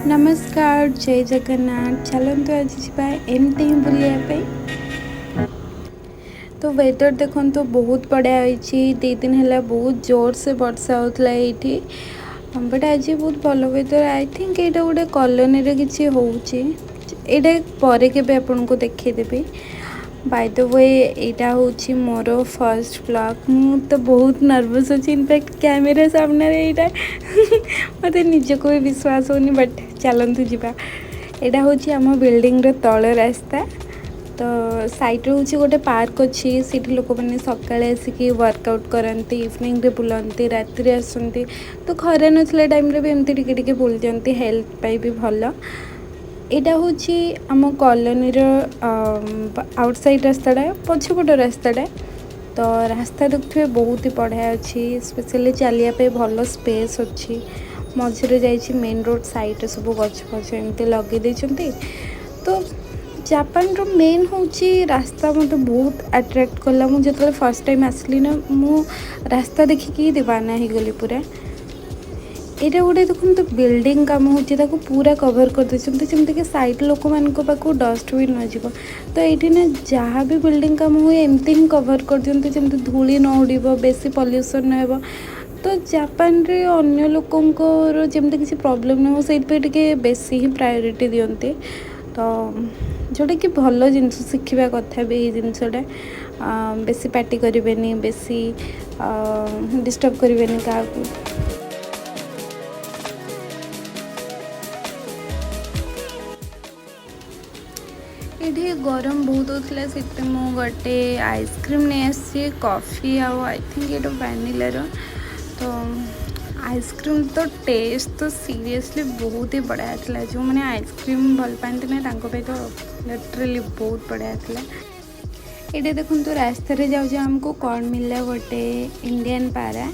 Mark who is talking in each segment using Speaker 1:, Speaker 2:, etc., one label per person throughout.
Speaker 1: नमस्कार जय जगन्नाथ चलतु आज जा एमती ही बुलायापी। तो वेदर देखो तो बहुत बढ़िया होती 2 दिन है बहुत जोर से वर्षा होता ये बट आज बहुत भल वेदर आई थिंक यहाँ गोटे कॉलोनी रे किसी होटा पर के आपन को देखदेवी। बाय द वे यहाँ हूँ मोर फर्स्ट व्लॉग मु तो बहुत नर्वस अच्छी इनफैक्ट कैमेरा सामने यहाँ मत निजको भी विश्वास होनी बट चलतु जा। यहाँ हूँ आम बिल्डिंग तल रास्ता तो साइड हूँ गोटे पार्क अच्छी से लोक मैंने सका आसिक वर्कआउट करती इवनिंग रे बुलांती राति आसती तो खरा ना टाइम भी एमती टिके बुल जाती हेल्थ भी भल। यहाँ हूँ आम कॉलोनी आउटसाइड रास्ताटा पछपट रास्ताटा तो रास्ता देखते बहुत ही बढ़िया अच्छी स्पेशली चलिए भल स्पेस अच्छी मझे जा मेन रोड साइड सब गछ फछ एमती लगे देते। तो जापान रो मेन हूँ रास्ता मत बहुत अट्रैक्ट कला मुझे फर्स्ट टाइम आसली ना मु रास्ता देखिकी दीवाना हो गली पूरा। यहाँ गोटे देखो तो बिल्डिंग काम होता पूरा कवर कर देते जमीक साइड लोक मान डस्टबिन न जीव तो ये ना जहाँ भी बिल्डिंग काम हुए एमती ही कवर कर दिखते जमी धूली न उड़ बेसी पल्यूसन न हो। तो जापान रे अन्य लोकंर जमी किसी प्रॉब्लम न हो से बेसी ही प्रायोरिटी दियंते तो जोटा कि भल जिनस शिखा कथा भी ये जिनसटा बेसी पार्टी करें बेसी डिस्टर्ब करें क्या। ये गरम बहुत होता से गोटे आइसक्रीम नहीं आसी कॉफ़ी आई थिंक ये वैनिलार तो आइसक्रीम तो टेस्ट तो सीरियसली बहुत ही बढ़िया था जो मैंने आइसक्रीम भल पाती ना तो लिटरली बहुत बढ़िया था। ये देखो तो रास्ता जाऊँ आमको कौन मिलला गोटे इंडियन पारा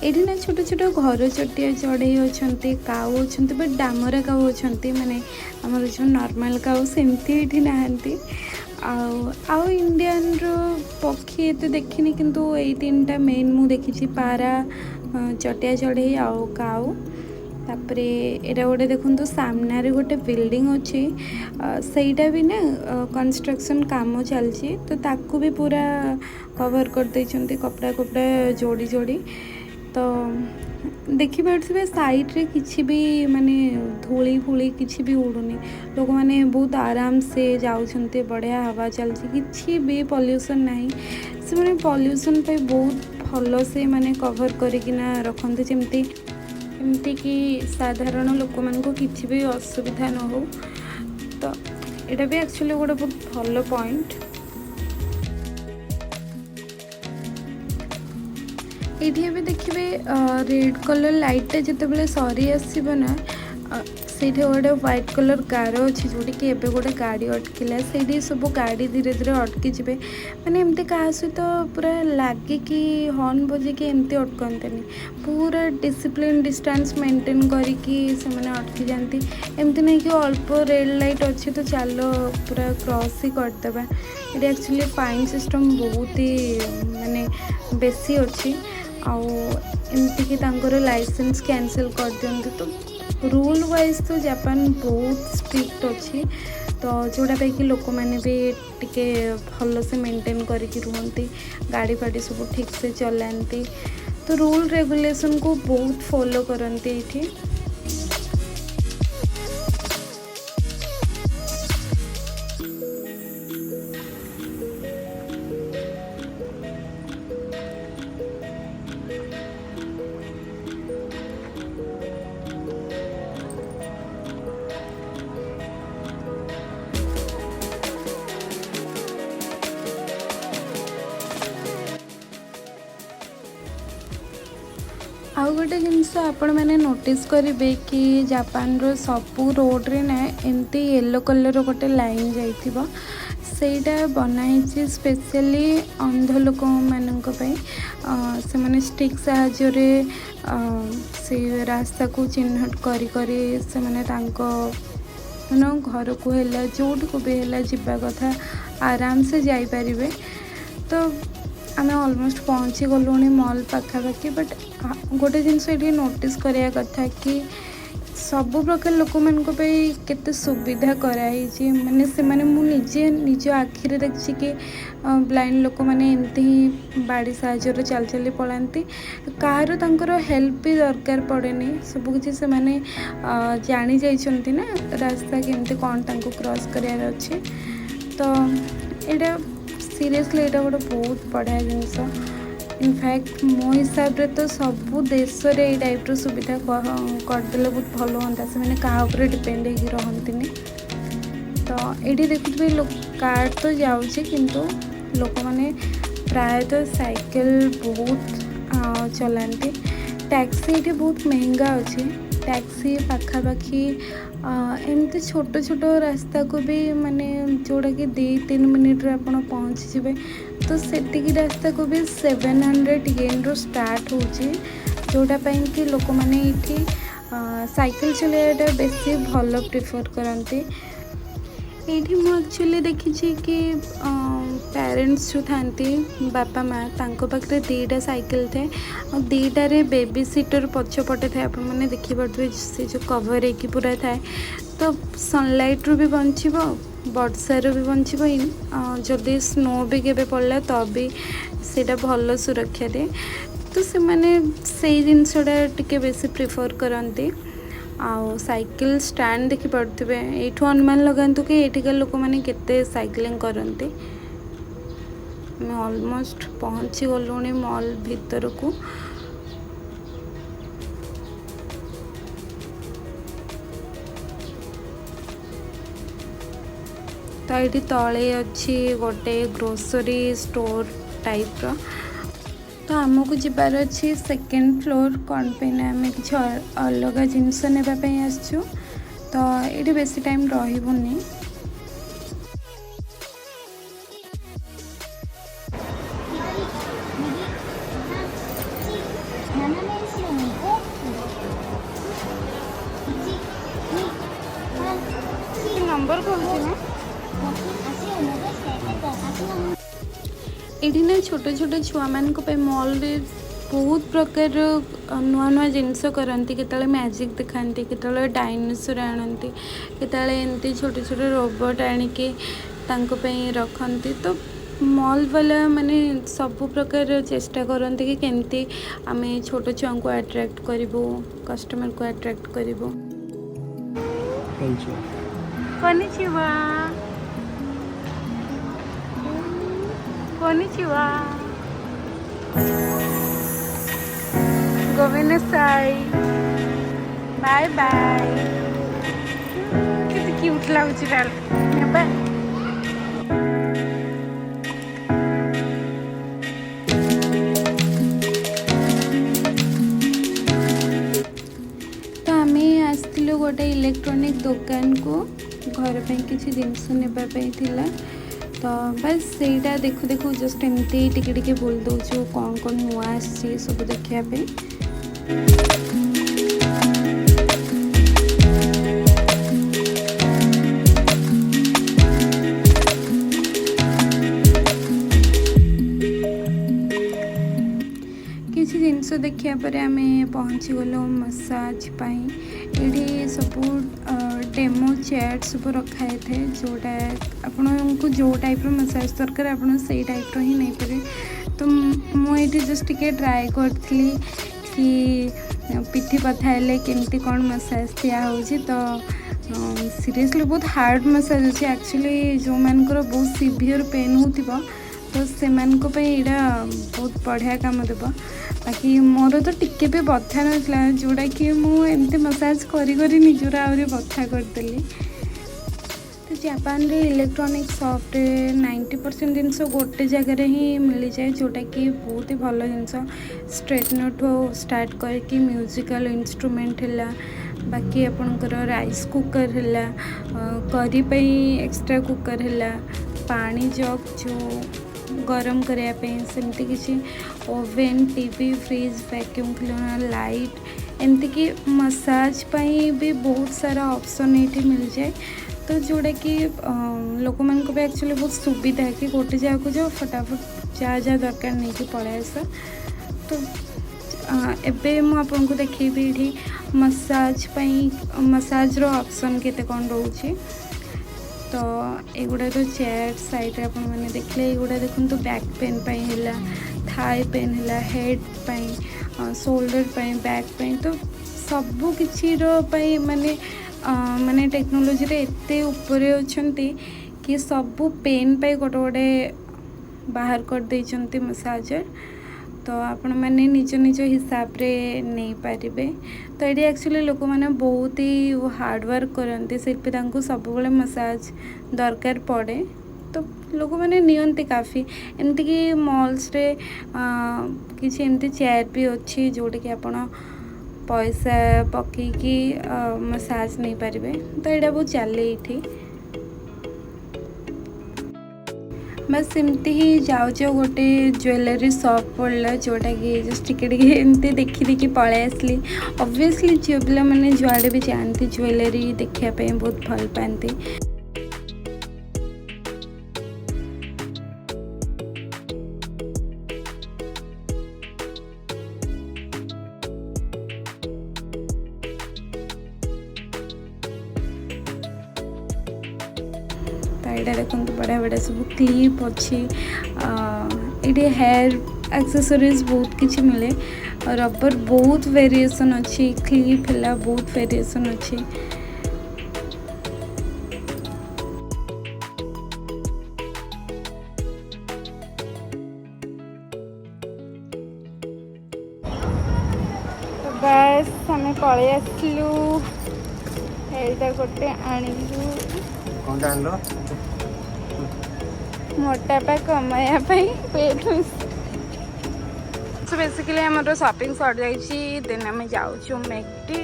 Speaker 1: ये ना छोट छोट घर चटिया चढ़ई अच्छा काऊ अच्छा बट डामरा काऊ अच्छा माने आमर जो नॉर्मल काऊ सेमती ये नहांती आउ इंडियन रो पक्षी ये देखनी किंतु ये 3टा मेन मु देखी पारा चटिया चढ़ई आउ काऊ तापरे एटा गोटे देखो तो सामने गोटे बिल्डिंग अच्छी सहीटा भी ना कंस्ट्रक्शन काम चलती तो ताकू भी पूरा कवर कर देइछंती कपड़ा कपड़ा जोड़ी जोड़ी तो देखी पारे साइड रे किसी भी माने धूली फूली किसी भी उड़ूनी लोक मैंने बहुत आराम से जाऊँच बढ़िया हवा चलती किसी भी पॉल्यूशन नहीं से मैंने पॉल्यूशन पे बहुत भल से माने कवर करना रखते जमती एमती कि साधारण लोक मान को किसी भी असुविधा न हो तो यहाँ भी एक्चुअली गोटे बहुत भल पॉइंट। ये भी देखिए रेड कलर लाइटा जिते सरी आसो ना से गोटे व्हाइट कलर गार अच्छी जोटी कि एबे गोटे गाड़ी अटकिला से सब गाड़ी धीरे धीरे अटकी जाए मैंने एमती क्या सहित पूरा लगिकी हॉर्न बजेकी एमती अटकंतनी पूरा डिसिप्लिन डिस्टेंस मेंटेन करके अटकी जाती एमती नहीं कि अल्प रेड लाइट अच्छी तो चलो पूरा क्रॉस ही करदे। ये एक्चुअली फाइन सिस्टम बहुत ही माने बेसी अच्छी आमती कि लाइसेंस कैंसिल कर दियंती तो रूल वाइज तो जापान बहुत स्ट्रिक्ट अच्छी तो जोड़ा कि लोक मैंने भी टिके भल से मेंटेन करके रुहंती गाड़ी फाड़ी सब ठीक से चलाती तो रूल रेगुलेशन को बहुत फॉलो करती ये। आउ गोटे जिनस आपण मैंने नोटिस करेंगे कि जापान रो सबू रोड रे ना एमती येलो कलर गोटे लाइन जाइथिबो सेटा बनाई स्पेशली अंध लोक मानक से माने स्टिक साहाय्य से रास्ता को चिन्हट करी करी से माने तांको घर को है जो भी है जावा कथा आराम से जापरें तो आम अलमोस्ट पहुँची गलुणी मॉल पाखापाखि बट गोटे जिनस ये नोटिस करिया कथा कि सब प्रकार लोक मान केते सुविधा कराई माने से माने मु निजे निज आखिरे देखी कि ब्लाइंड लोक मैंने एमती ही बाड़ी साहाଯ୍य चल चली पलांती कहार तांकर हेल्प भी दरकार पड़ेनी सबकि से माने जानी जाइछंती ना रास्ता केमती कौन तांको क्रॉस करार अच्छे तो यहाँ सीरियसली यहाँ गोटे बहुत बढ़िया जिनस इनफैक्ट मो हिसाब रे तो सबू देश रे ये टाइप सुविधा करदे बहुत भल हाँ से क्या डिपेंड हो रहती तो ये देखुए लोक कार तो जाऊँचे किंतु लोक मैंने प्रायतः साइकिल बहुत चलाती टैक्सी ये बहुत महंगा अच्छे टैक्सी पाखापाखि एमती छोट छोट रास्ता को भी माने जोड़ा कि 2-3 मिनिट रे आपण पहुँची जिवे तो सेतिकी रास्ता को भी 700 येन रो स्टार्ट होची जोटा पाई कि लोक माने इठी साइकिल चलाइटा बेसी भल प्रिफर करते ये मुझे एक्चुअली देखी कि पेरेंट्स जो थांती बापा माँ तांको पाखे दीटा साइकिल थे और दीटारे बेबी सीटर पछपटे थे आप मैंने देखिपे से जो कवर है पूरा थाए तो सनलाइट रू भी बचब वर्षार भी बचब जदि स्नो भी केबे पड़ला तो भी सेटा भल सुरक्षा दे तो से माने से जिनसटा टिके बेसी प्रिफर करते आउ साइकिल स्टैंड देखी पड़े ये अनुमान लगातु कि ये लोक मैंने केते साइकिलिंग करते मैं ऑलमोस्ट पहुँची गलुणी मॉल भीतर को तो ये तले अच्छी गोटे ग्रोसरी स्टोर टाइप रो तो आमको जबार अच्छी सेकेंड फ्लोर कौन पे आम कि अलग जिनस नापी आसचु तो ये बेसी टाइम रही नंबर कौन ये ना छोट छोट छुआ मान मॉल रे बहुत प्रकार नुआ नुआ जिनस करती केतले मैजिक दिखाती केतले डायनासोर आनती केतले एमती छोट छोट रोबोट आनिके रखती तो मॉल वाला माने सब प्रकार चेष्टा करते कि केमती आमे छोट छुआ को अट्रैक्ट करिवो कस्टमर को अट्रैक्ट करिवो कोनिचिवा कोनिचिवा गोविंद साई बाय बाय कितनी क्यूट लगुच तो आम आसलु गोटे इलेक्ट्रॉनिक दुकान को घर पे किसी जिनस नापी तो बस सेटा देखु देखु जस्ट एमती टिके टिके बोल दौचु कौन कौन नुआ आसी सब देखापी किसी जिनस देखा पर आम पहुँची गलु मसाज ये सब डेमो चेयर सब रखाई थे जोटा आपको जो टाइप मसाज दरकार आप से टाइप ही नहीं पारे तो मुझे जस्ट टिके ट्राए करी कि पिठी बथाइले केमती कौन मसाज दिया तो सीरियसली बहुत हार्ड मसाज अच्छे एक्चुअली जो मानकर बहुत सीवियर पेन होता तो से यहाँ बहुत बढ़िया काम देव बाकी मोर तो टिके भी बथा ना जोड़ा कि मुझे मसाज करी करी निजर आहरी बथा करदेली तो जापान रे इलेक्ट्रॉनिक शॉप रे 90% जिनस गोटे जगह ही मिल जाए जोटा कि बहुत ही भल जिनस स्ट्रेटनर ठू स्टार्ट करके म्यूजिकल इंस्ट्रूमेंट है बाकी आपणकर राइस कुकर है करी पे एक्स्ट्रा कुकर है पानी जग जो गरम करने सेमती किसी oven TV fridge vacuum cleaner light एमती कि मसाज भी बहुत सारा ऑप्शन ये मिल जाए तो जोड़ा कि लोक मान भी एक्चुअली बहुत सुविधा है कि गोटे जगह को जाओ फटाफट जहाँ जहाँ दरकार नहीं कि पड़े आस तो एबे मु आपको देखी मसाज ऑप्शन केते कौन रोचे। तो एगुड़ा तो चेयर साइड आप मैंने देखले एगुड़ा देखो तो बैक पेन है, थाई पेन है, हेड पाई, शोल्डर पाई, बैक पाई, तो सबू किसी माने माने टेक्नोलोजी रे एते ऊपर अछंती कि सबू पेन पाई गोटे गोटे बाहर कर देइचंती मसाजर। तो आपण मैंने निज निज हिसाब रे नहीं पारिबे। तो ये एक्चुअली लोक मैंने बहुत ही हार्डवर्क करते से सब मसाज दरकार पड़े। तो लोक मैंने नियंती काफ़ी एमती कि मॉल्स रे किसी एमती चेयर भी अच्छी जोटा कि आपण पैसा पकईकी मसाज नहीं पारिबे। तो यहाँ बहुत चले ये बस सेमती ही जाऊ गोटे ज्वेलरी शॉप पड़ा जोटा कि जस्ट टिके एमती देखी देखी पलै आसली। ऑब्वियसली झील पिला मैंने जुआड़े भी जाती ज्वेलरी देखापी बहुत भल पाती। यहाँ देखो बढ़िया बढ़िया सब क्लिप अच्छी ये हेयर एक्सेसरीज बहुत किसी मिले। रबर बहुत वेरिएशन अच्छी, क्लिप है बहुत वेरिएशन अच्छी। तो बस हमें पलि आसलु एटा गोटे आणलु मोटापा कमाया पेट सो बेसिकली आम शॉपिंग सर जाइए। देन आम जाऊँ मैकडी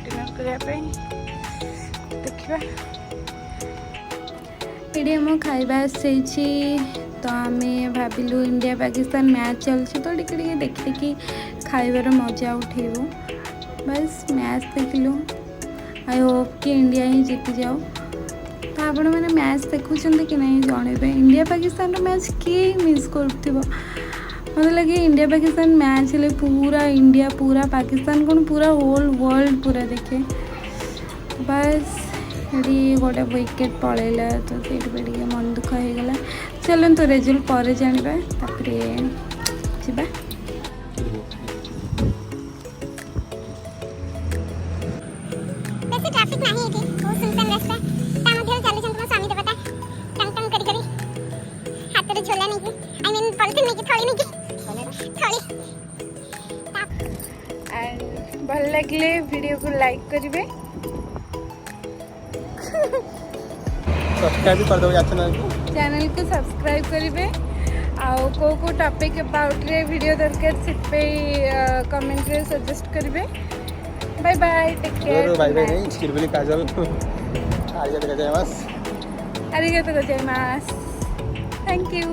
Speaker 1: डिनर करने देखा ये आम खाଇବା आसी। तो आम भाविलु इंडिया पाकिस्तान मैच चलती तो टिके देखी देखी खाइबार मजा उठेबू। बस मैच देखलु। आई होप कि इंडिया ही जीति जाओ। तो आपण मैंने मैच देखुं कि नहीं जनइबे। इंडिया पाकिस्तान मैच किए मिस कर मतलब लगे इंडिया पाकिस्तान मैच हेले पूरा इंडिया पूरा पाकिस्तान कौन पूरा होल वर्ल्ड पूरा देखे। बस ये गोटे विकेट पलैला तो ये मन दुख हो गला। चलो तो रिजल्ट पर जाना जा
Speaker 2: ट्रैफिक नहीं थी बहुत सुनसान रास्ता ता मध्ये चली छन स्वामी देवता टंग टंग करी करी हाथ रे झोला नहीं की आई मीन पॉलिथीन नहीं की थोड़ी नहीं की थोड़ी
Speaker 1: एंड भल लगले वीडियो को लाइक करिवे
Speaker 3: सब्सक्राइब कर दो
Speaker 1: चैनल को सब्सक्राइब करिवे। आउ को टॉपिक अबाउट रे वीडियो दरकार से पे कमेंट रे सजेस्ट करिवे। Bye bye take care
Speaker 3: bye bye नहीं चिरबली काजल आरिगातो गोजाइमास
Speaker 1: थैंक यू।